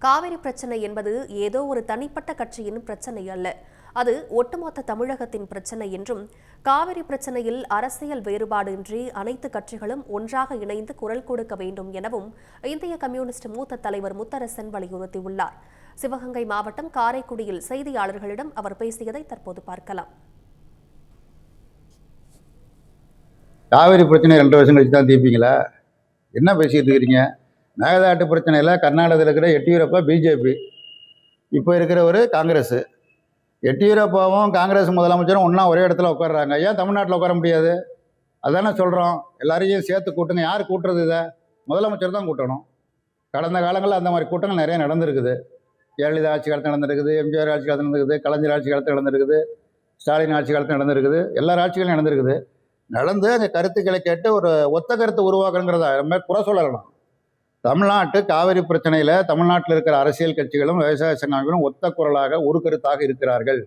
காவிரி பிரச்சனை என்பது ஏதோ ஒரு தனிப்பட்ட கட்சியின் பிரச்சனை அல்ல. அது ஒட்டுமொத்த தமிழகத்தின் பிரச்சனை என்றும், காவிரி பிரச்சனையில் அரசியல் வேறுபாடின்றி அனைத்து கட்சிகளும் ஒன்றாக இணைந்து குரல் கொடுக்க வேண்டும் எனவும் இந்திய கம்யூனிஸ்ட் மூத்த தலைவர் முத்தரசன் வலியுறுத்தியுள்ளார். சிவகங்கை மாவட்டம் காரைக்குடியில் செய்தியாளர்களிடம் அவர் பேசியதை தற்போது பார்க்கலாம். காவிரி பிரச்சனை 2 வருஷம் கழிச்சு தான் தீர்ப்பீங்களா? என்ன பேசிட்டு இருக்கிறீங்க? மேகதாட்டு பிரச்சனையில் கர்நாடகத்தில் இருக்கிற எடியூரப்பா பிஜேபி, இப்போ இருக்கிறவர் காங்கிரஸ். எடியூரப்பாவும் காங்கிரஸ் முதலமைச்சரும் ஒன்றா ஒரே இடத்துல உட்காடுறாங்க. ஏன் தமிழ்நாட்டில் உட்கார முடியாது? அதானே சொல்கிறோம். எல்லாரையும் சேர்த்து கூட்டுங்க. யார் கூட்டுறது? இதை முதலமைச்சர் தான் கூட்டணும். கடந்த காலங்களில் அந்த மாதிரி கூட்டங்கள் நிறைய நடந்திருக்குது. ஜெயலலிதா ஆட்சி காலத்தில் நடந்திருக்குது, எம்ஜிஆர் ஆட்சி காலத்தில் நடந்திருக்குது, கலைஞர் ஆட்சி காலத்தில் நடந்திருக்குது, ஸ்டாலின் ஆட்சி காலத்தில் நடந்திருக்குது, எல்லா ஆட்சிகளும் நடந்திருக்குது. நடந்து அந்த கருத்துக்களை கேட்டு ஒரு ஒத்த கருத்து உருவாக்கணுங்கிறதா நம்ம குறை சொல்லலாம். தமிழ்நாட்டு காவிரி பிரச்சனையில் தமிழ்நாட்டில் இருக்கிற அரசியல் கட்சிகளும் விவசாய சங்கங்களும் ஒத்த குரலாக ஒரு கருத்தாக இருக்கிறார்கள்.